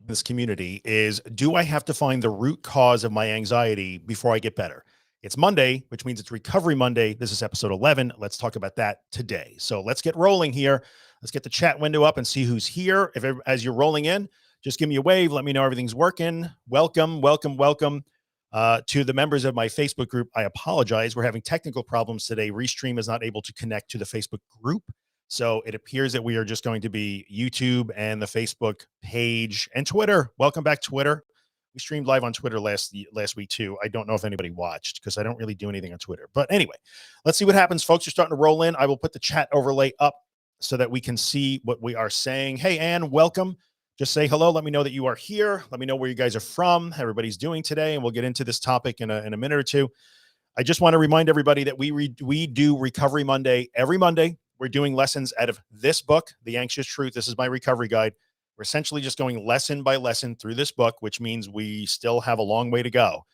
this community is, do I have to find the root cause of my anxiety before I get better? It's Monday, which means it's Recovery Monday. This is episode 11. Let's talk about that today. So let's get rolling here. Let's get the chat window up and see who's here. As you're rolling in, just give me a wave. Let me know everything's working. Welcome, welcome, welcome to the members of my Facebook group. I apologize. We're having technical problems today. Restream is not able to connect to the Facebook group. So it appears that we are just going to be YouTube and the Facebook page and Twitter. Welcome back, Twitter. We streamed live on Twitter last week too. I don't know if anybody watched because I don't really do anything on Twitter. But anyway, let's see what happens. Folks are starting to roll in. I will put the chat overlay up so that we can see what we are saying. Hey, Ann, welcome. Just say hello. Let me know that you are here. Let me know where you guys are from, how everybody's doing today, and we'll get into this topic in a minute or two. I just want to remind everybody that we do Recovery Monday every Monday. We're doing lessons out of this book, The Anxious Truth. This is my recovery guide. We're essentially just going lesson by lesson through this book, which means we still have a long way to go.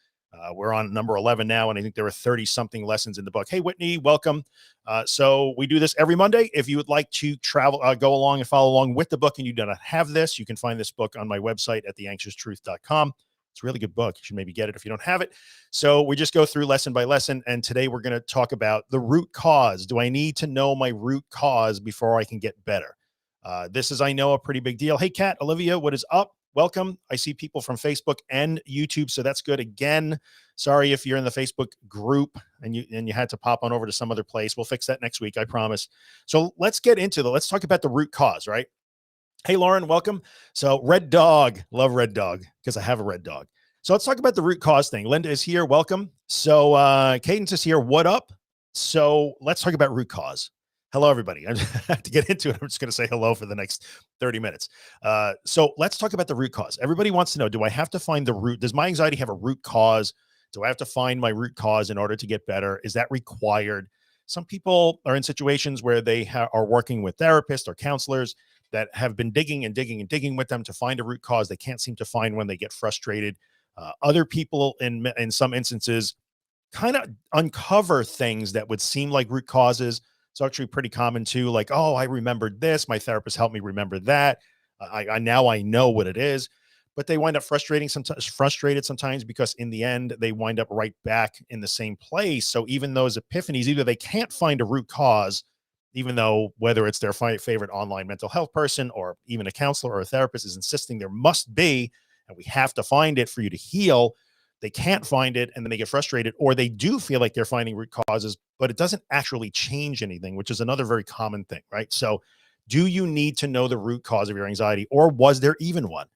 We're on number 11 now, and I think there are 30-something lessons in the book. Hey, Whitney, welcome. So we do this every Monday. If you would like to go along and follow along with the book and you do not have this, you can find this book on my website at theanxioustruth.com. It's a really good book. You should maybe get it if you don't have it. So we just go through lesson by lesson. And today we're going to talk about the root cause. Do I need to know my root cause before I can get better? This is, I know, a pretty big deal. Hey, Kat, Olivia, what is up? Welcome. I see people from Facebook and YouTube, so that's good. Again, sorry if you're in the Facebook group and you had to pop on over to some other place. We'll fix that next week, I promise. So let's get into let's talk about the root cause, right? Hey, Lauren, welcome. So Red Dog, love Red Dog because I have a red dog. So let's talk about the root cause thing. Linda is here. Welcome. So Cadence is here. What up? So let's talk about root cause. Hello, everybody. I have to get into it. I'm just going to say hello for the next 30 minutes. So let's talk about the root cause. Everybody wants to know, do I have to find the root? Does my anxiety have a root cause? Do I have to find my root cause in order to get better? Is that required? Some people are in situations where they are working with therapists or counselors that have been digging and digging and digging with them to find a root cause. They can't seem to find one. They get frustrated. Other people in some instances kind of uncover things that would seem like root causes. It's actually pretty common too. Like, oh, I remembered this. My therapist helped me remember that. I now know what it is, but they wind up frustrated sometimes because in the end, they wind up right back in the same place. So even those epiphanies, either they can't find a root cause, even though whether it's their favorite online mental health person or even a counselor or a therapist is insisting there must be, and we have to find it for you to heal, they can't find it and then they get frustrated, or they do feel like they're finding root causes, but it doesn't actually change anything, which is another very common thing, right? So do you need to know the root cause of your anxiety, or was there even one?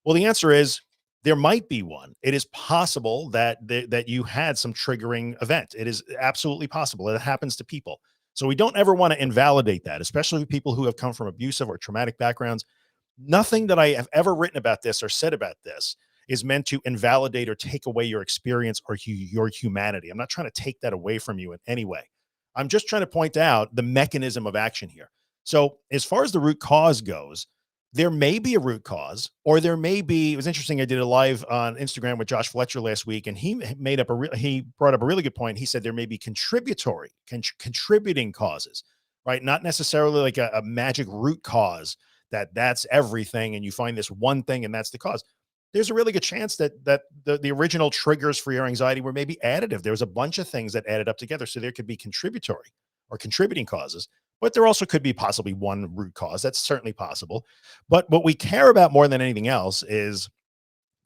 Well, the answer is there might be one. It is possible that that you had some triggering event. It is absolutely possible. It happens to people. So we don't ever want to invalidate that, especially people who have come from abusive or traumatic backgrounds. Nothing that I have ever written about this or said about this is meant to invalidate or take away your experience or your humanity. I'm not trying to take that away from you in any way. I'm just trying to point out the mechanism of action here. So as far as the root cause goes, there may be a root cause, or there may be, it was interesting. I did a live on Instagram with Josh Fletcher last week, and he brought up a really good point. He said there may be contributing causes, right? Not necessarily like a magic root cause that's everything. And you find this one thing and that's the cause. There's a really good chance that the original triggers for your anxiety were maybe additive. There was a bunch of things that added up together. So there could be contributory or contributing causes, but there also could be possibly one root cause. That's certainly possible. But what we care about more than anything else is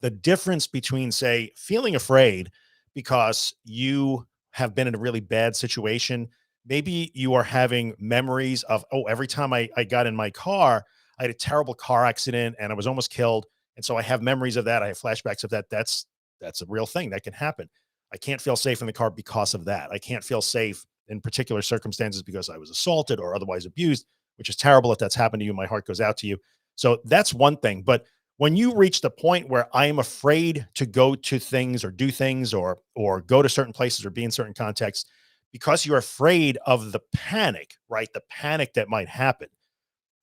the difference between, say, feeling afraid because you have been in a really bad situation. Maybe you are having memories of, oh, every time I got in my car, I had a terrible car accident and I was almost killed. And so I have memories of that. I have flashbacks of that. That's a real thing that can happen. I can't feel safe in the car because of that. I can't feel safe in particular circumstances because I was assaulted or otherwise abused, which is terrible. If that's happened to you, my heart goes out to you. So that's one thing. But when you reach the point where I am afraid to go to things or do things or go to certain places or be in certain contexts because you're afraid of the panic, right? The panic that might happen,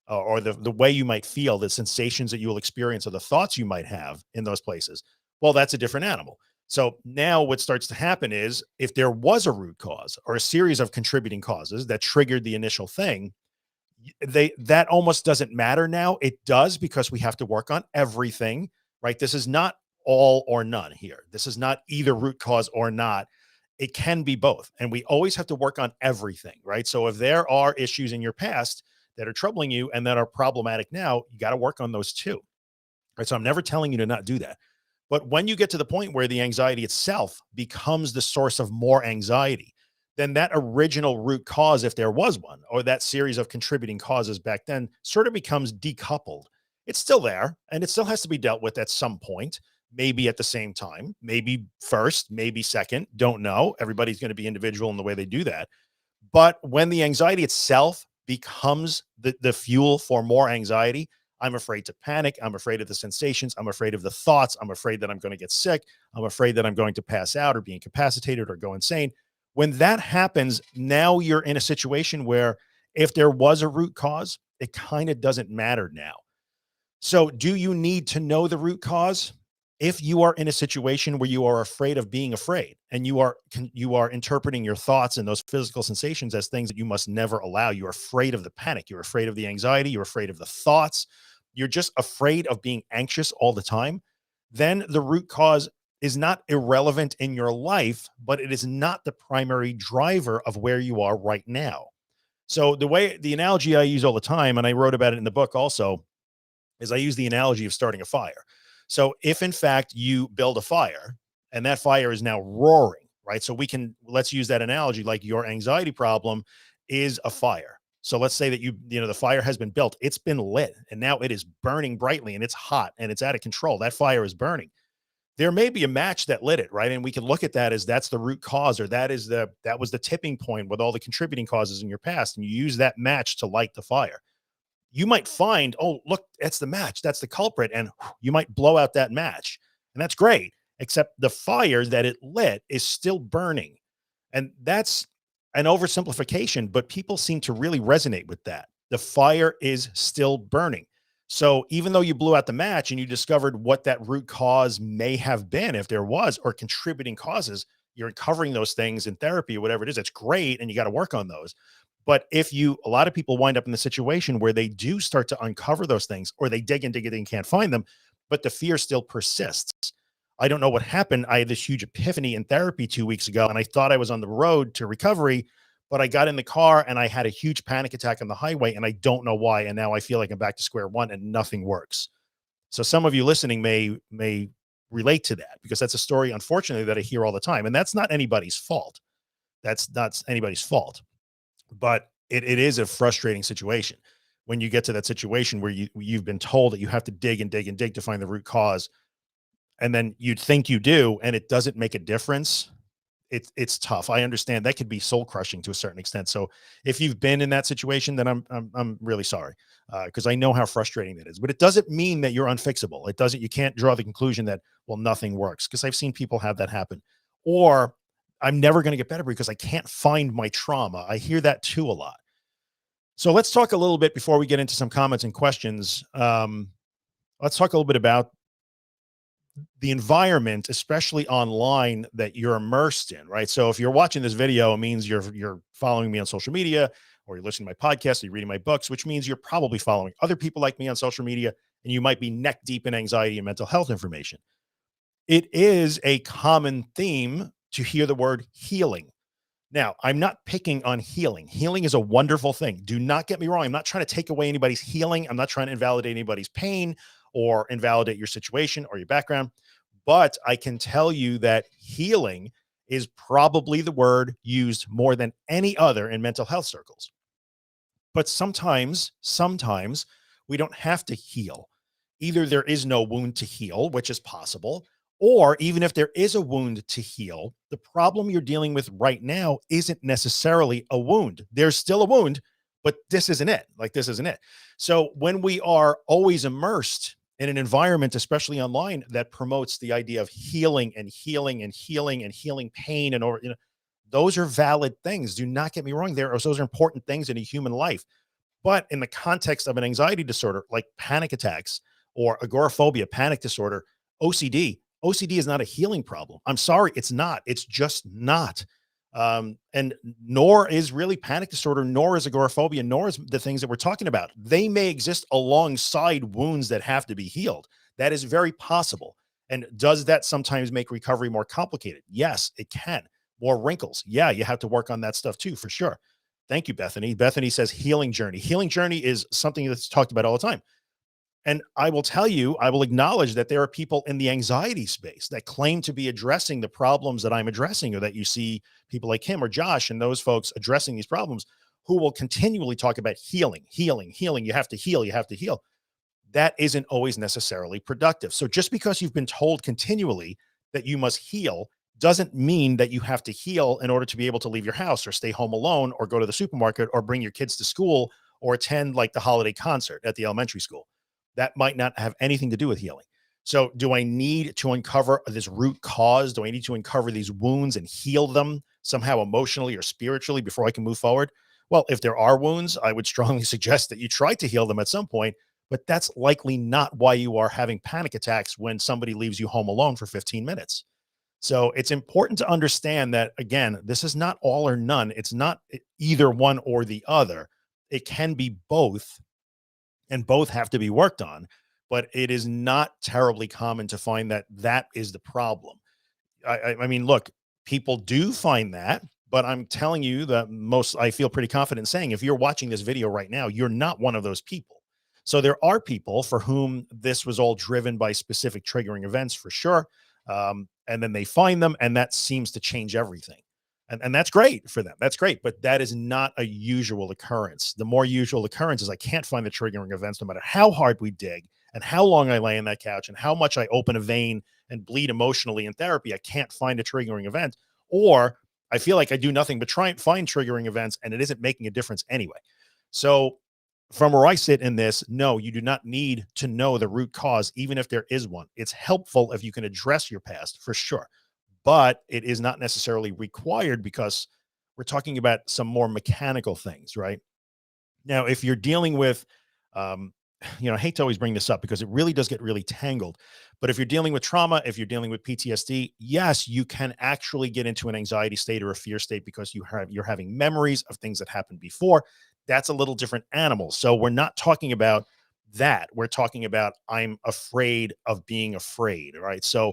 or the way you might feel, the sensations that you will experience, or the thoughts you might have in those places. Well, that's a different animal. So now what starts to happen is, if there was a root cause or a series of contributing causes that triggered the initial thing, That almost doesn't matter now. It does, because we have to work on everything, right? This is not all or none here. This is not either root cause or not. It can be both. And we always have to work on everything, right? So if there are issues in your past that are troubling you and that are problematic now, you got to work on those too. Right. So I'm never telling you to not do that. But when you get to the point where the anxiety itself becomes the source of more anxiety, then that original root cause, if there was one, or that series of contributing causes back then, sort of becomes decoupled. It's still there and it still has to be dealt with at some point, maybe at the same time, maybe first, maybe second, don't know. Everybody's going to be individual in the way they do that. But when the anxiety itself becomes the fuel for more anxiety, I'm afraid to panic. I'm afraid of the sensations. I'm afraid of the thoughts. I'm afraid that I'm going to get sick. I'm afraid that I'm going to pass out or be incapacitated or go insane. When that happens, now you're in a situation where if there was a root cause, it kind of doesn't matter now. So, do you need to know the root cause? If you are in a situation where you are afraid of being afraid and you are interpreting your thoughts and those physical sensations as things that you must never allow, you're afraid of the panic, you're afraid of the anxiety, you're afraid of the thoughts, you're just afraid of being anxious all the time, then the root cause is not irrelevant in your life, but it is not the primary driver of where you are right now. So the analogy I use all the time, and I wrote about it in the book also, is I use the analogy of starting a fire. So if in fact you build a fire and that fire is now roaring, right? So let's use that analogy, like your anxiety problem is a fire. So let's say that the fire has been built, it's been lit, and now it is burning brightly and it's hot and it's out of control. That fire is burning. There may be a match that lit it, right? And we can look at that as that's the root cause, or that was the tipping point with all the contributing causes in your past. And you use that match to light the fire. You might find, oh, look, that's the match, that's the culprit. And you might blow out that match. And that's great, except the fire that it lit is still burning. And that's an oversimplification, but people seem to really resonate with that. The fire is still burning. So even though you blew out the match and you discovered what that root cause may have been, if there was, or contributing causes, you're uncovering those things in therapy or whatever it is, it's great. And you got to work on those. But a lot of people wind up in the situation where they do start to uncover those things, or they dig and can't find them, but the fear still persists. I don't know what happened. I had this huge epiphany in therapy 2 weeks ago, and I thought I was on the road to recovery, but I got in the car and I had a huge panic attack on the highway, and I don't know why. And now I feel like I'm back to square one and nothing works. So some of you listening may relate to that, because that's a story, unfortunately, that I hear all the time. And that's not anybody's fault. That's not anybody's fault. But it is a frustrating situation when you get to that situation where you've been told that you have to dig and dig and dig to find the root cause, and then you'd think you do, and it doesn't make a difference. It's tough. I understand that could be soul crushing to a certain extent. So if you've been in that situation, then I'm really sorry, because I know how frustrating that is. But it doesn't mean that you're unfixable. It doesn't. You can't draw the conclusion that, well, nothing works, because I've seen people have that happen, or I'm never going to get better because I can't find my trauma. I hear that too a lot. So let's talk a little bit before we get into some comments and questions. Let's talk a little bit about the environment, especially online, that you're immersed in, right? So if you're watching this video, it means you're following me on social media, or you're listening to my podcast, or you're reading my books, which means you're probably following other people like me on social media, and you might be neck deep in anxiety and mental health information. It is a common theme to hear the word healing. Now, I'm not picking on healing. Healing is a wonderful thing. Do not get me wrong. I'm not trying to take away anybody's healing. I'm not trying to invalidate anybody's pain or invalidate your situation or your background. But I can tell you that healing is probably the word used more than any other in mental health circles. But sometimes we don't have to heal. Either there is no wound to heal, which is possible, or even if there is a wound to heal, the problem you're dealing with right now isn't necessarily a wound. There's still a wound, but this isn't it. Like, this isn't it. So when we are always immersed in an environment, especially online, that promotes the idea of healing and healing and healing and healing pain, and those are valid things. Do not get me wrong. Those are important things in a human life. But in the context of an anxiety disorder, like panic attacks or agoraphobia, panic disorder, OCD is not a healing problem. I'm sorry, it's not. It's just not. And nor is really panic disorder, nor is agoraphobia, nor is the things that we're talking about. They may exist alongside wounds that have to be healed. That is very possible. And does that sometimes make recovery more complicated? Yes, it can. More wrinkles. Yeah, you have to work on that stuff too, for sure. Thank you, Bethany. Bethany says healing journey. Healing journey is something that's talked about all the time. And I will tell you, I will acknowledge that there are people in the anxiety space that claim to be addressing the problems that I'm addressing, or that you see people like him or Josh and those folks addressing these problems, who will continually talk about healing, healing, healing. You have to heal, you have to heal. That isn't always necessarily productive. So just because you've been told continually that you must heal doesn't mean that you have to heal in order to be able to leave your house or stay home alone or go to the supermarket or bring your kids to school or attend like the holiday concert at the elementary school. That might not have anything to do with healing. So do I need to uncover this root cause? Do I need to uncover these wounds and heal them somehow emotionally or spiritually before I can move forward? Well, if there are wounds, I would strongly suggest that you try to heal them at some point, but that's likely not why you are having panic attacks when somebody leaves you home alone for 15 minutes. So it's important to understand that, again, this is not all or none. It's not either one or the other. It can be both, and both have to be worked on, but it is not terribly common to find that that is the problem. I mean, look, people do find that, but I'm telling you that most, I feel pretty confident saying, if you're watching this video right now, you're not one of those people. So there are people for whom this was all driven by specific triggering events, for sure. And then they find them, and that seems to change everything. And that's great for them. That's great. But that is not a usual occurrence. The more usual occurrence is I can't find the triggering events no matter how hard we dig and how long I lay in that couch and how much I open a vein and bleed emotionally in therapy. I can't find a triggering event, or I feel like I do nothing but try and find triggering events and it isn't making a difference anyway. So from where I sit in this, no, you do not need to know the root cause, even if there is one. It's helpful if you can address your past, for sure, but it is not necessarily required because we're talking about some more mechanical things, right? Now, if you're dealing with, um, I hate to always bring this up because it really does get really tangled. But if you're dealing with trauma, if you're dealing with PTSD, yes, you can actually get into an anxiety state or a fear state because you're having memories of things that happened before. That's a little different animal. So we're not talking about that. We're talking about I'm afraid of being afraid. Right. So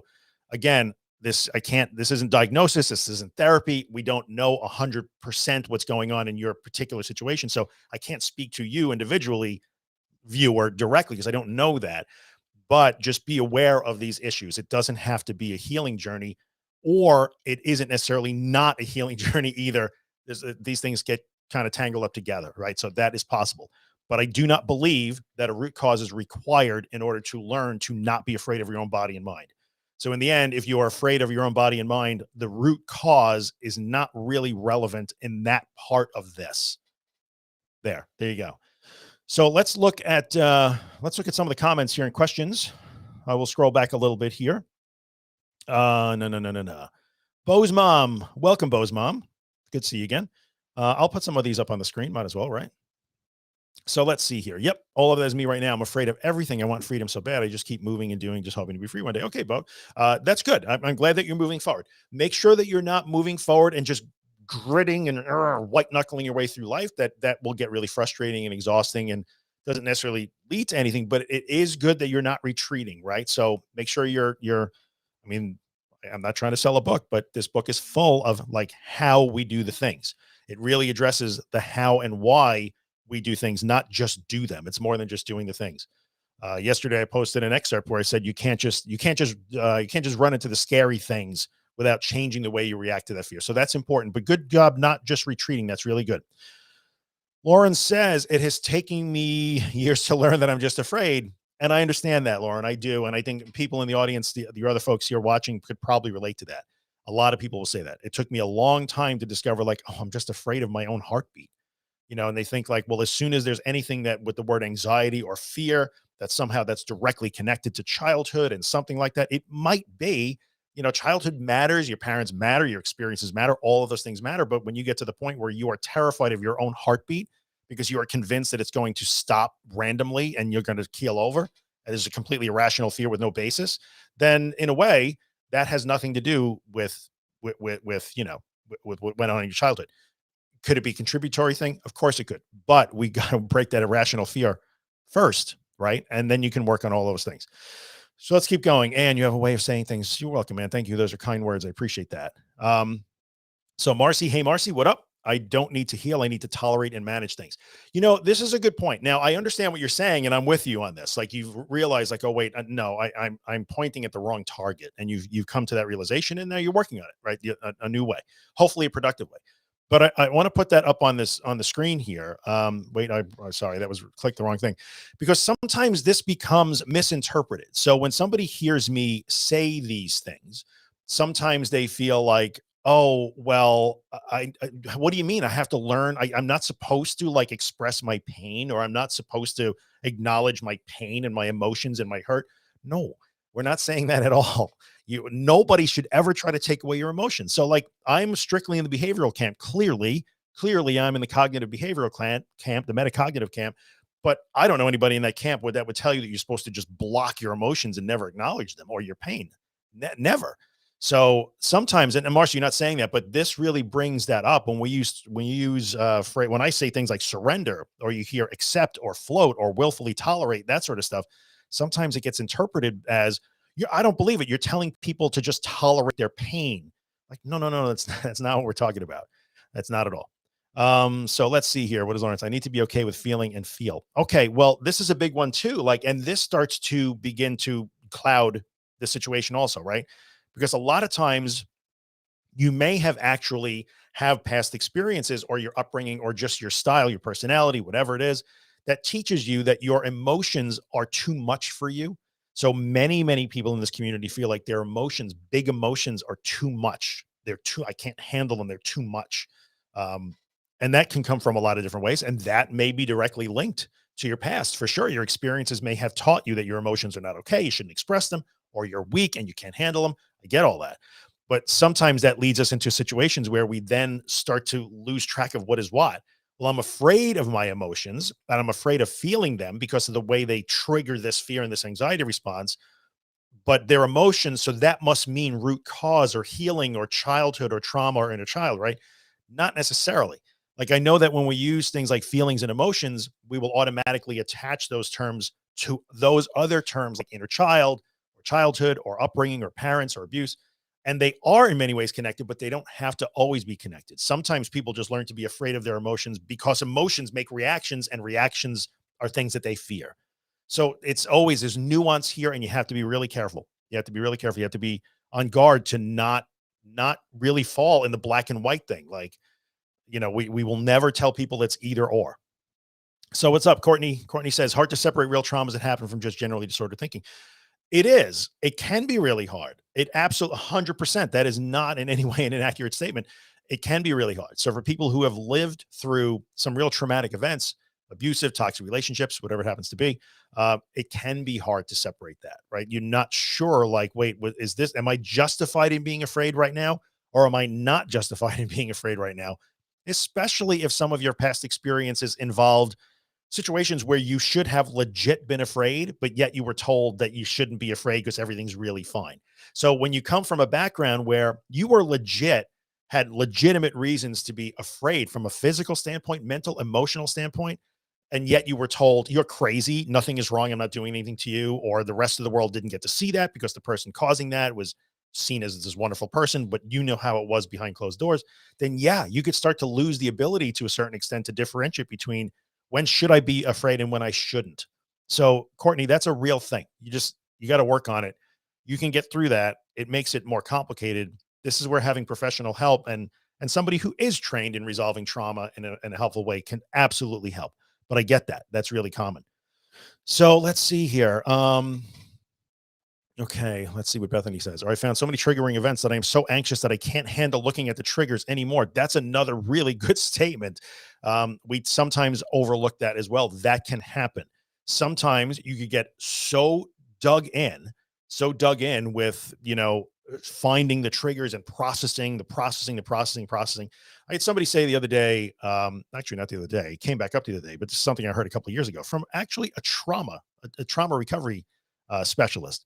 again, this isn't diagnosis. This isn't therapy. We don't know 100% what's going on in your particular situation. So I can't speak to you individually, viewer, directly, because I don't know that. But just be aware of these issues. It doesn't have to be a healing journey, or it isn't necessarily not a healing journey either. These things get kind of tangled up together, right? So that is possible. But I do not believe that a root cause is required in order to learn to not be afraid of your own body and mind. So in the end, if you are afraid of your own body and mind, the root cause is not really relevant in that part of this. There you go. So let's look at some of the comments here and questions. I will scroll back a little bit here. No. Bo's mom, welcome, Bo's mom. Good to see you again. I'll put some of these up on the screen. Might as well, right? So let's see here. Yep, all of that is me right now. I'm afraid of everything. I want freedom so bad. I just keep moving and doing, just hoping to be free one day. Okay, Bo, that's good. I'm glad that you're moving forward. Make sure that you're not moving forward and just gritting and white knuckling your way through life. That will get really frustrating and exhausting and doesn't necessarily lead to anything. But it is good that you're not retreating, right? So make sure you're. I mean, I'm not trying to sell a book, but this book is full of like how we do the things. It really addresses the how and why we do things, not just do them. It's more than just doing the things. Yesterday I posted an excerpt where I said, you can't just run into the scary things without changing the way you react to that fear. So that's important, but good job. Not just retreating. That's really good. Lauren says, it has taken me years to learn that I'm just afraid. And I understand that, Lauren, I do. And I think people in the audience, the other folks here watching could probably relate to that. A lot of people will say that. It took me a long time to discover like, oh, I'm just afraid of my own heartbeat. And they think like, well, as soon as there's anything that with the word anxiety or fear, that somehow that's directly connected to childhood and something like that, it might be, childhood matters, your parents matter, your experiences matter, all of those things matter. But when you get to the point where you are terrified of your own heartbeat because you are convinced that it's going to stop randomly and you're going to keel over, and there's a completely irrational fear with no basis, then in a way that has nothing to do with with what went on in your childhood. Could it be a contributory thing? Of course it could, but we got to break that irrational fear first, right? And then you can work on all those things. So let's keep going. And you have a way of saying things. You're welcome, man. Thank you. Those are kind words. I appreciate that. So Marcy, hey Marcy, what up? I don't need to heal. I need to tolerate and manage things. This is a good point. Now I understand what you're saying, and I'm with you on this. Like you've realized, like, oh wait, no, I'm pointing at the wrong target, and you've come to that realization, and now you're working on it, right? A new way, hopefully a productive way. But I want to put that up on the screen here. Wait, sorry, that was clicked the wrong thing, because sometimes this becomes misinterpreted. So when somebody hears me say these things, sometimes they feel like, oh, well, what do you mean? I have to learn. I'm not supposed to like express my pain, or I'm not supposed to acknowledge my pain and my emotions and my hurt. No, we're not saying that at all. Nobody should ever try to take away your emotions. So like I'm strictly in the behavioral camp. Clearly I'm in the cognitive behavioral camp, the metacognitive camp, but I don't know anybody in that camp that would tell you that you're supposed to just block your emotions and never acknowledge them or your pain. Never. So sometimes, and Marcia, you're not saying that, but this really brings that up when you use when I say things like surrender, or you hear accept or float or willfully tolerate, that sort of stuff. Sometimes it gets interpreted as, I don't believe it. You're telling people to just tolerate their pain. Like, no, that's not what we're talking about. That's not at all. So let's see here. What is Lawrence? I need to be okay with feeling and feel. Okay, well, this is a big one too. Like, and this starts to begin to cloud the situation also, right? Because a lot of times you may have actually have past experiences or your upbringing or just your style, your personality, whatever it is, that teaches you that your emotions are too much for you. So many people in this community feel like their emotions, big emotions, are too much. I can't handle them. They're too much. And that can come from a lot of different ways. And that may be directly linked to your past. For sure, your experiences may have taught you that your emotions are not okay. You shouldn't express them, or you're weak and you can't handle them. I get all that. But sometimes that leads us into situations where we then start to lose track of what is what. Well, I'm afraid of my emotions, and I'm afraid of feeling them because of the way they trigger this fear and this anxiety response. But they're emotions, so that must mean root cause or healing or childhood or trauma or inner child, right? Not necessarily. Like I know that when we use things like feelings and emotions, we will automatically attach those terms to those other terms like inner child or childhood or upbringing or parents or abuse. And they are in many ways connected, but they don't have to always be connected. Sometimes people just learn to be afraid of their emotions because emotions make reactions, and reactions are things that they fear. So there's nuance here, and you have to be really careful. You have to be really careful. You have to be on guard to not really fall in the black and white thing. Like, we will never tell people it's either or. So what's up, Courtney? Courtney says, hard to separate real traumas that happen from just generally disordered thinking. It is. It can be really hard. It absolutely 100%. That is not in any way an inaccurate statement. It can be really hard. So for people who have lived through some real traumatic events, abusive, toxic relationships, whatever it happens to be, it can be hard to separate that, right? You're not sure, like, wait, am I justified in being afraid right now? Or am I not justified in being afraid right now? Especially if some of your past experiences involved situations where you should have legit been afraid, but yet you were told that you shouldn't be afraid because everything's really fine. So when you come from a background where you were had legitimate reasons to be afraid from a physical standpoint, mental, emotional standpoint, and yet you were told you're crazy, nothing is wrong, I'm not doing anything to you, or the rest of the world didn't get to see that because the person causing that was seen as this wonderful person, but you know how it was behind closed doors, then yeah, you could start to lose the ability to a certain extent to differentiate between when should I be afraid and when I shouldn't. So Courtney, that's a real thing. You got to work on it. You can get through that. It makes it more complicated. This is where having professional help and somebody who is trained in resolving trauma in a helpful way can absolutely help. But I get that. That's really common. So let's see here. Okay, let's see what Bethany says. Or I found so many triggering events that I am so anxious that I can't handle looking at the triggers anymore. That's another really good statement. We sometimes overlook that as well. That can happen. Sometimes you could get so dug in with, finding the triggers and processing. I had somebody say the other day, actually not the other day, it came back up the other day, but this is something I heard a couple of years ago from actually a trauma recovery specialist,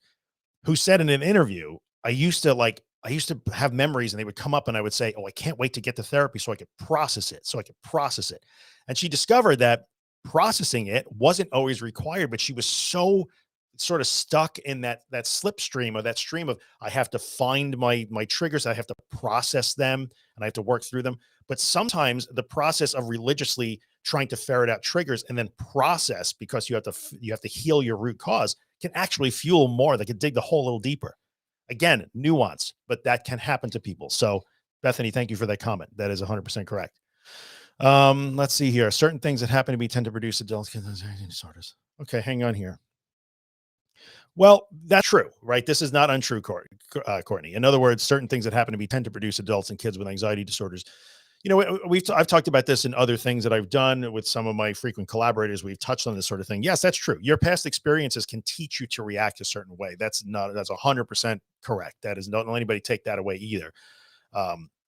who said in an interview, I used to like I used to have memories and they would come up and I would say, "Oh, I can't wait to get to therapy so I could process it, so I could process it." And she discovered that processing it wasn't always required, but she was so sort of stuck in that slipstream, or that stream of, I have to find my triggers, I have to process them, and I have to work through them. But sometimes the process of religiously trying to ferret out triggers and then process, because you have to heal your root cause, can actually fuel more. They can dig the hole a little deeper. Again, nuance, but that can happen to people. So, Bethany, thank you for that comment. That is 100% correct. Let's see here. Certain things that happen to me tend to produce adult disorders. Okay, hang on here. Well, that's true, right? This is not untrue, Courtney. In other words, certain things that happen to me tend to produce adults and kids with anxiety disorders. I've talked about this in other things that I've done with some of my frequent collaborators. We've touched on this sort of thing. Yes, that's true. Your past experiences can teach you to react a certain way. That's 100% correct. That is, don't let anybody take that away either.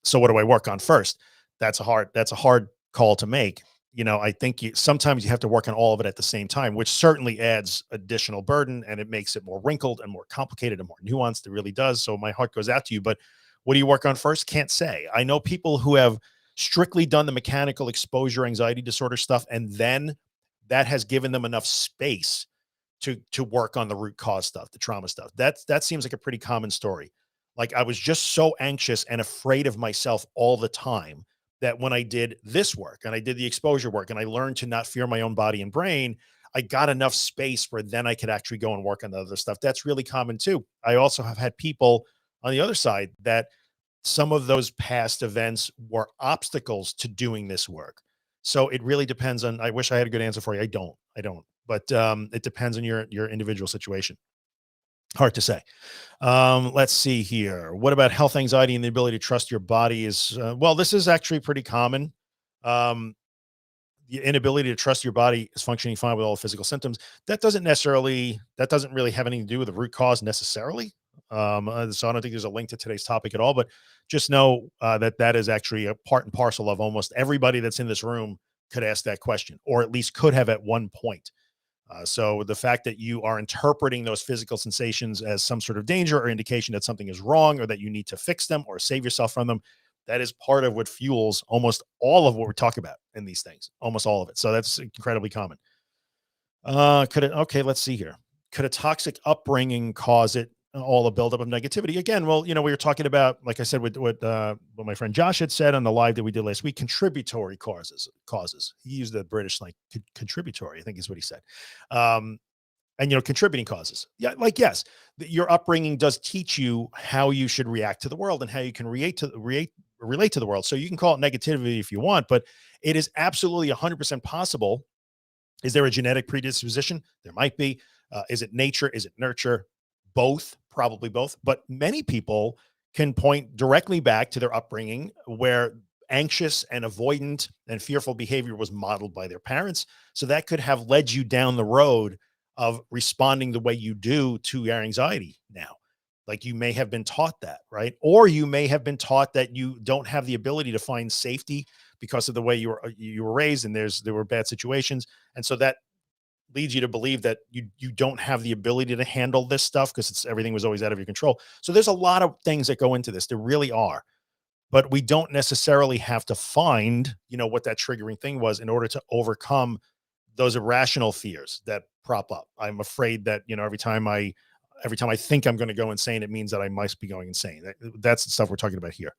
So what do I work on first? That's a hard call to make. I think sometimes you have to work on all of it at the same time, which certainly adds additional burden, and it makes it more wrinkled and more complicated and more nuanced. It really does. So my heart goes out to you. But what do you work on first? Can't say. I know people who have strictly done the mechanical exposure anxiety disorder stuff, and then that has given them enough space to work on the root cause stuff, the trauma stuff. That seems like a pretty common story. Like, I was just so anxious and afraid of myself all the time that when I did this work and I did the exposure work and I learned to not fear my own body and brain, I got enough space where then I could actually go and work on the other stuff. That's really common too. I also have had people on the other side that some of those past events were obstacles to doing this work. So it really depends on, I wish I had a good answer for you. I don't, but it depends on your individual situation. Hard to say. Let's see here. What about health anxiety and the ability to trust your body is, well, this is actually pretty common. Um, the inability to trust your body is functioning fine with all the physical symptoms. That doesn't really have anything to do with the root cause necessarily. So I don't think there's a link to today's topic at all, but just know that is actually a part and parcel of almost everybody that's in this room could ask that question, or at least could have at one point. So the fact that you are interpreting those physical sensations as some sort of danger or indication that something is wrong, or that you need to fix them or save yourself from them, that is part of what fuels almost all of what we talk about in these things, almost all of it. So that's incredibly common. Okay, let's see here. Could a toxic upbringing cause it, all the buildup of negativity? Again, well, we were talking about, like I said, with what my friend Josh had said on the live that we did last week, contributory causes. He used the British, like, contributory, I think is what he said. And contributing causes. Yeah, like, yes, your upbringing does teach you how you should react to the world and how you can relate to the world. So you can call it negativity if you want, but it is absolutely 100% possible. Is there a genetic predisposition? There might be. Is it nature? Is it nurture? Both, probably both. But many people can point directly back to their upbringing, where anxious and avoidant and fearful behavior was modeled by their parents. So that could have led you down the road of responding the way you do to your anxiety now. Like, you may have been taught that, right? Or you may have been taught that you don't have the ability to find safety because of the way you were raised, and there were bad situations. And so that leads you to believe that you don't have the ability to handle this stuff because everything was always out of your control. So there's a lot of things that go into this. There really are. But we don't necessarily have to find, what that triggering thing was in order to overcome those irrational fears that prop up. I'm afraid that, every time I think I'm going to go insane, it means that I must be going insane. That's the stuff we're talking about here.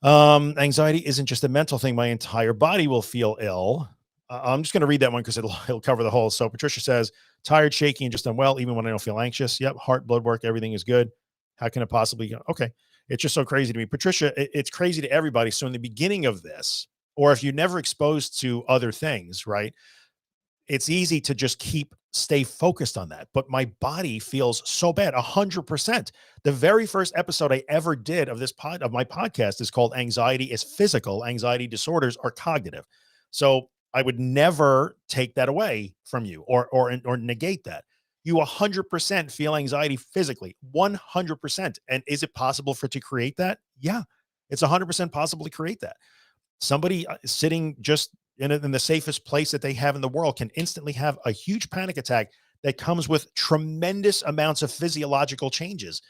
Anxiety isn't just a mental thing. My entire body will feel ill. I'm just going to read that one because it'll cover the whole. So Patricia says, tired, shaky, and just unwell, even when I don't feel anxious. Yep. Heart, blood work, everything is good. How can it possibly go? Okay. It's just so crazy to me. Patricia, it's crazy to everybody. So in the beginning of this, or if you're never exposed to other things, right, it's easy to just stay focused on that. But my body feels so bad. 100%. The very first episode I ever did of my podcast is called Anxiety is Physical. Anxiety disorders are cognitive. So I would never take that away from you or negate that. You 100% feel anxiety physically, 100%. And is it possible for it to create that? Yeah, it's 100% possible to create that. Somebody sitting just in the safest place that they have in the world can instantly have a huge panic attack that comes with tremendous amounts of physiological changes.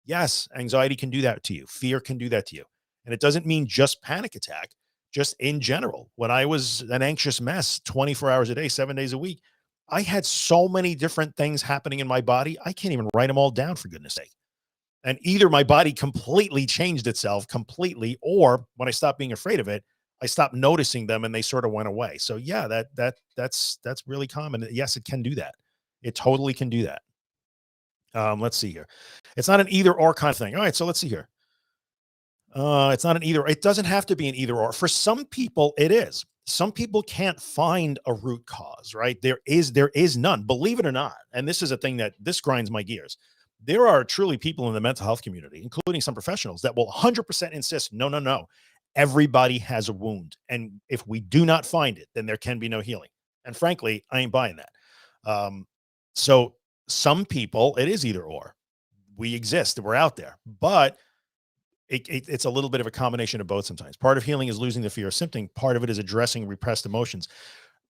Yes, anxiety can do that to you. Fear can do that to you. And it doesn't mean just panic attack, just in general. When I was an anxious mess 24 hours a day, 7 days a week, I had so many different things happening in my body. I can't even write them all down, for goodness sake. And either my body completely changed itself completely, or when I stopped being afraid of it, I stopped noticing them and they sort of went away. So yeah, that's really common. Yes, it can do that. It totally can do that. Let's see here. It's not an either or kind of thing. All right, so let's see here. It's not an either. It doesn't have to be an either or. For some people, it is. Some people can't find a root cause, right? There is none, believe it or not. And this is a thing that this grinds my gears. There are truly people in the mental health community, including some professionals, that will 100% insist, no, no, no. Everybody has a wound. And if we do not find it, then there can be no healing. And frankly, I ain't buying that. So some people, it is either or. We exist, we're out there, but it's a little bit of a combination of both sometimes. Part of healing is losing the fear of symptom. Part of it is addressing repressed emotions.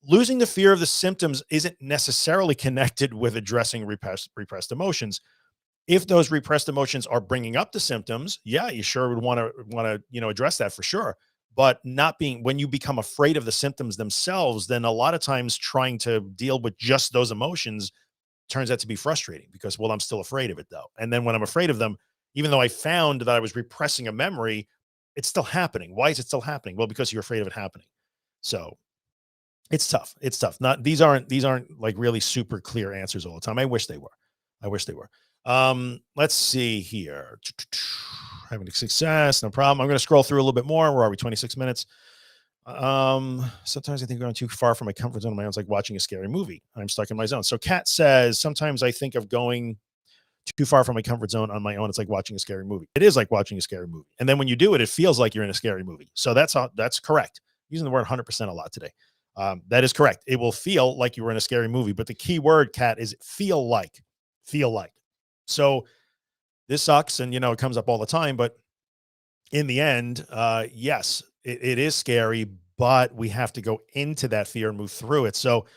Losing the fear of the symptoms isn't necessarily connected with addressing repressed emotions. If those repressed emotions are bringing up the symptoms, yeah, you sure would want to address that for sure. But not being when you become afraid of the symptoms themselves, then a lot of times trying to deal with just those emotions turns out to be frustrating because, well, I'm still afraid of it though. And then when I'm afraid of them, even though I found that I was repressing a memory, it's still happening. Why is it still happening? Well, because you're afraid of it happening. So it's tough. It's tough. Not these aren't like really super clear answers all the time. I wish they were. I wish they were. Let's see here. Having success, no problem. I'm going to scroll through a little bit more. Where are we? 26 minutes. Sometimes I think going too far from my comfort zone on my own. It's like watching a scary movie. I'm stuck in my zone. So Kat says, sometimes I think of going too far from my comfort zone on my own. It's like watching a scary movie. It is like watching a scary movie. And then when you do it, it feels like you're in a scary movie. So that's correct. Using the word 100% a lot today. That is correct. It will feel like you were in a scary movie, but the key word, Kat, is feel like. So this sucks. And it comes up all the time, but in the end, yes, it is scary, but we have to go into that fear and move through it. So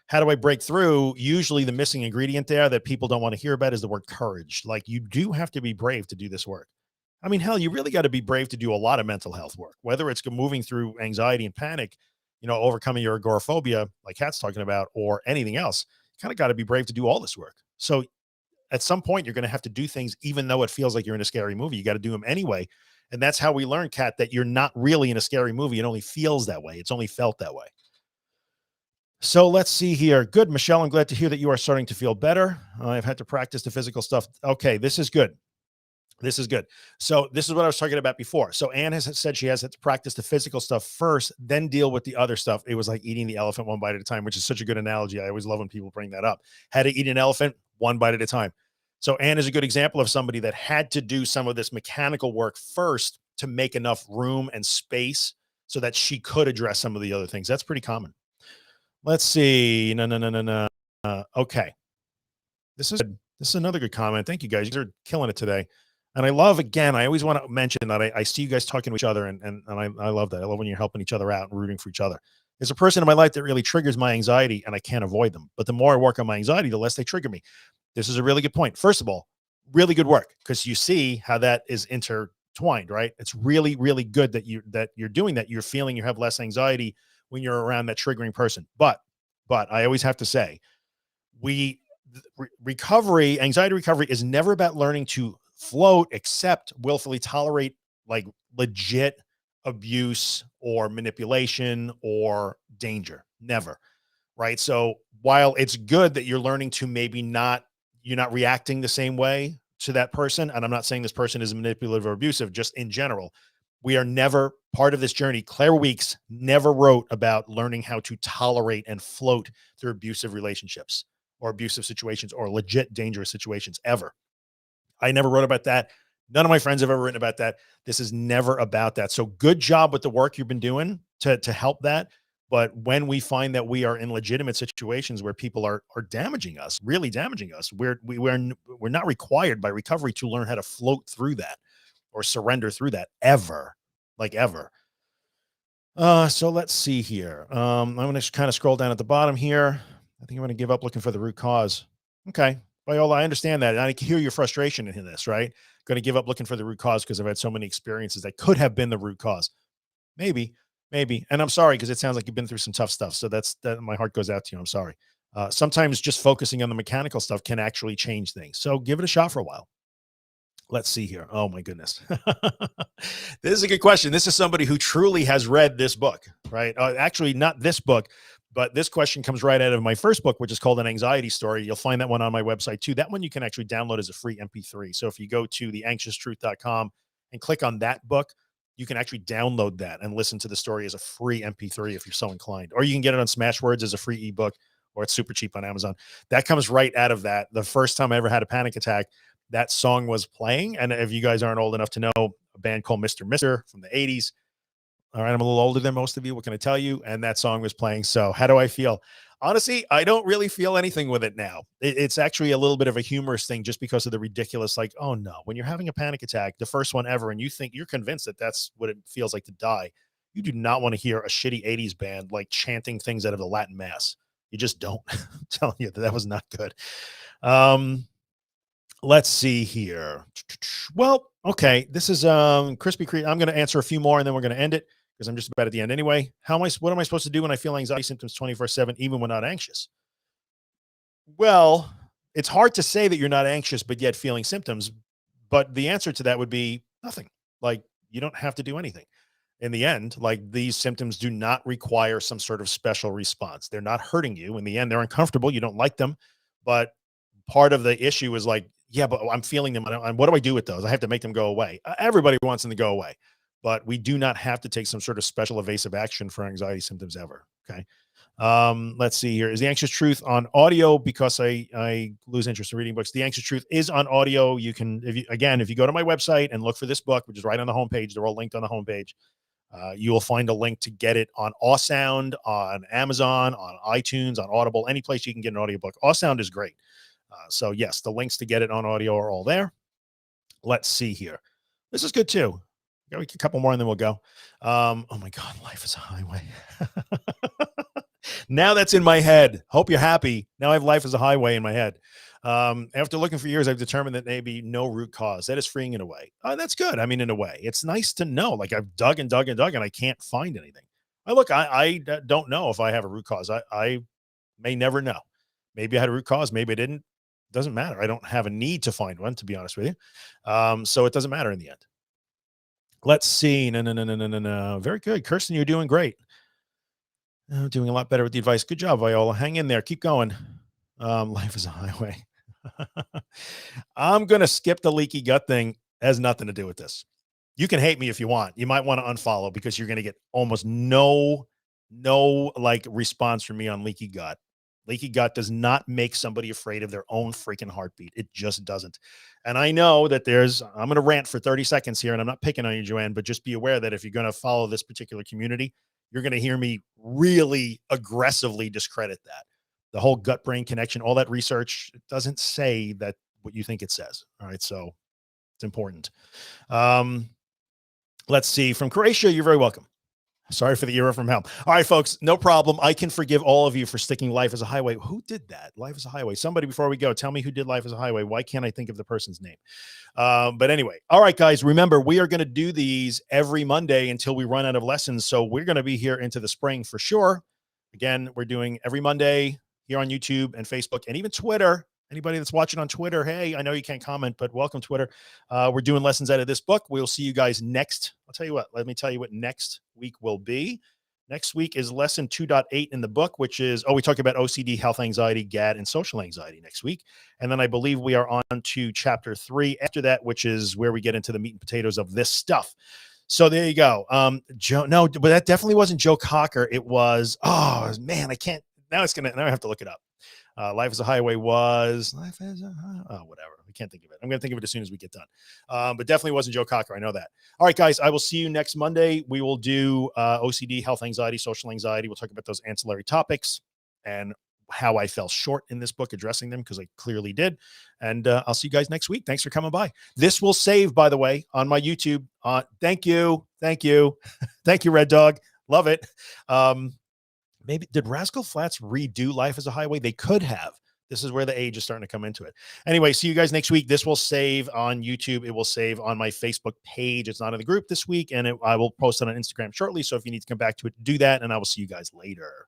how do I break through? Usually the missing ingredient there that people don't want to hear about is the word courage. Like, you do have to be brave to do this work. I mean, hell, you really got to be brave to do a lot of mental health work, whether it's moving through anxiety and panic, overcoming your agoraphobia, like Kat's talking about, or anything else. You kind of got to be brave to do all this work. So at some point, you're going to have to do things, even though it feels like you're in a scary movie. You got to do them anyway. And that's how we learn, Kat, that you're not really in a scary movie. It only feels that way. It's only felt that way. So let's see here. Good, Michelle. I'm glad to hear that you are starting to feel better. I've had to practice the physical stuff. Okay, this is good. This is good. So this is what I was talking about before. So Anne has said she has to practice the physical stuff first, then deal with the other stuff. It was like eating the elephant one bite at a time, which is such a good analogy. I always love when people bring that up. Had to eat an elephant one bite at a time. So Anne is a good example of somebody that had to do some of this mechanical work first to make enough room and space so that she could address some of the other things. That's pretty common. Let's see. No. Okay. This is another good comment. Thank you guys. You guys are killing it today. And I love, again, I always want to mention that I see you guys talking to each other, and I love that. I love when you're helping each other out and rooting for each other. There's a person in my life that really triggers my anxiety, and I can't avoid them. But the more I work on my anxiety, the less they trigger me. This is a really good point. First of all, really good work, because you see how that is intertwined, right? It's really, really good that you're doing that. You're feeling you have less anxiety when you're around that triggering person. But I always have to say, anxiety recovery is never about learning to float, accept, willfully tolerate like legit abuse or manipulation or danger. Never. Right. So while it's good that you're learning to you're not reacting the same way to that person. And I'm not saying this person is manipulative or abusive, just in general, we are never part of this journey. Claire Weeks never wrote about learning how to tolerate and float through abusive relationships or abusive situations or legit dangerous situations ever. I never wrote about that. None of my friends have ever written about that. This is never about that. So good job with the work you've been doing to help that. But when we find that we are in legitimate situations where people are damaging us, really damaging us, we're not required by recovery to learn how to float through that or surrender through that ever, like ever. So let's see here. I'm going to kind of scroll down at the bottom here. I think I'm going to give up looking for the root cause. Okay. Viola, I understand that. And I can hear your frustration in this, right? Going to give up looking for the root cause because I've had so many experiences that could have been the root cause. Maybe, maybe. And I'm sorry because it sounds like you've been through some tough stuff. So that my heart goes out to you. I'm sorry. Sometimes just focusing on the mechanical stuff can actually change things. So give it a shot for a while. Let's see here. Oh my goodness. This is a good question. This is somebody who truly has read this book, right? Actually, not this book, but this question comes right out of my first book, which is called An Anxiety Story. You'll find that one on my website too. That one you can actually download as a free MP3. So if you go to theanxioustruth.com and click on that book, you can actually download that and listen to the story as a free MP3 if you're so inclined. Or you can get it on Smashwords as a free ebook, or it's super cheap on Amazon. That comes right out of that. The first time I ever had a panic attack, that song was playing. And if you guys aren't old enough to know, a band called Mr. Mister from the 80s. All right, I'm a little older than most of you. What can I tell you? And that song was playing. So how do I feel? Honestly, I don't really feel anything with it now. It's actually a little bit of a humorous thing just because of the ridiculous, like, oh no, when you're having a panic attack, the first one ever, and you think you're convinced that that's what it feels like to die, you do not want to hear a shitty 80s band like chanting things out of the Latin mass. You just don't. I'm telling you that was not good. Let's see here. Well, okay. This is Krispy Kreme. I'm going to answer a few more and then we're going to end it because I'm just about at the end anyway. What am I supposed to do when I feel anxiety symptoms 24/7, even when not anxious? Well, it's hard to say that you're not anxious, but yet feeling symptoms. But the answer to that would be nothing. Like you don't have to do anything. In the end, like these symptoms do not require some sort of special response. They're not hurting you. In the end, they're uncomfortable. You don't like them, but part of the issue is like, yeah, but I'm feeling them. And what do I do with those? I have to make them go away. Everybody wants them to go away, but we do not have to take some sort of special evasive action for anxiety symptoms ever. Okay. Let's see here. Is The Anxious Truth on audio? Because I lose interest in reading books. The Anxious Truth is on audio. You can, if you go to my website and look for this book, which is right on the homepage, they're all linked on the homepage. You will find a link to get it on Awsound, on Amazon, on iTunes, on Audible, any place you can get an audiobook. Awsound is great. So yes, the links to get it on audio are all there. Let's see here. This is good too. Got a couple more and then we'll go. Oh my God, life is a highway. Now that's in my head. Hope you're happy. Now I have life as a highway in my head. After looking for years, I've determined that maybe no root cause. That is freeing in a way. That's good. I mean, in a way, it's nice to know. Like I've dug and dug and dug, and I can't find anything. I don't know if I have a root cause. I may never know. Maybe I had a root cause. Maybe I didn't. Doesn't matter. I don't have a need to find one, to be honest with you. So it doesn't matter in the end. Let's see. No. Very good. Kirsten, you're doing great. Doing a lot better with the advice. Good job, Viola. Hang in there. Keep going. Life is a highway. I'm going to skip the leaky gut thing. It has nothing to do with this. You can hate me if you want. You might want to unfollow because you're going to get almost no like response from me on leaky gut. Leaky gut does not make somebody afraid of their own freaking heartbeat. It just doesn't. And I know that I'm going to rant for 30 seconds here, and I'm not picking on you, Joanne, but just be aware that if you're going to follow this particular community, you're going to hear me really aggressively discredit that. The whole gut brain connection, all that research, it doesn't say that what you think it says. All right. So it's important. Let's see. From Croatia, you're very welcome. Sorry for the era from hell. All right, folks, no problem. I can forgive all of you for sticking Life as a Highway. Who did that? Life as a Highway. Somebody before we go, tell me who did Life as a Highway. Why can't I think of the person's name? But anyway, all right, guys, remember, we are going to do these every Monday until we run out of lessons. So we're going to be here into the spring for sure. Again, we're doing every Monday here on YouTube and Facebook and even Twitter. Anybody that's watching on Twitter, hey, I know you can't comment, but welcome, Twitter. We're doing lessons out of this book. We'll see you guys next. I'll tell you what, let me tell you what next week will be. Next week is lesson 2.8 in the book, which is, we talk about OCD, health anxiety, GAD, and social anxiety next week. And then I believe we are on to chapter 3 after that, which is where we get into the meat and potatoes of this stuff. So there you go. Joe, no, but that definitely wasn't Joe Cocker. It was, oh man, now I have to look it up. Life is a Highway was whatever. I can't think of it. I'm going to think of it as soon as we get done. But definitely wasn't Joe Cocker. I know that. All right, guys, I will see you next Monday. We will do OCD, health anxiety, social anxiety. We'll talk about those ancillary topics and how I fell short in this book addressing them, because I clearly did. And I'll see you guys next week. Thanks for coming by. This will save, by the way, on my YouTube. Thank you. Thank you, Red Dog. Love it. Maybe did Rascal Flatts redo Life as a Highway? They could have. This is where the age is starting to come into it. Anyway, see you guys next week. This will save on YouTube. It will save on my Facebook page. It's not in the group this week, and I will post it on Instagram shortly. So if you need to come back to it, do that, and I will see you guys later.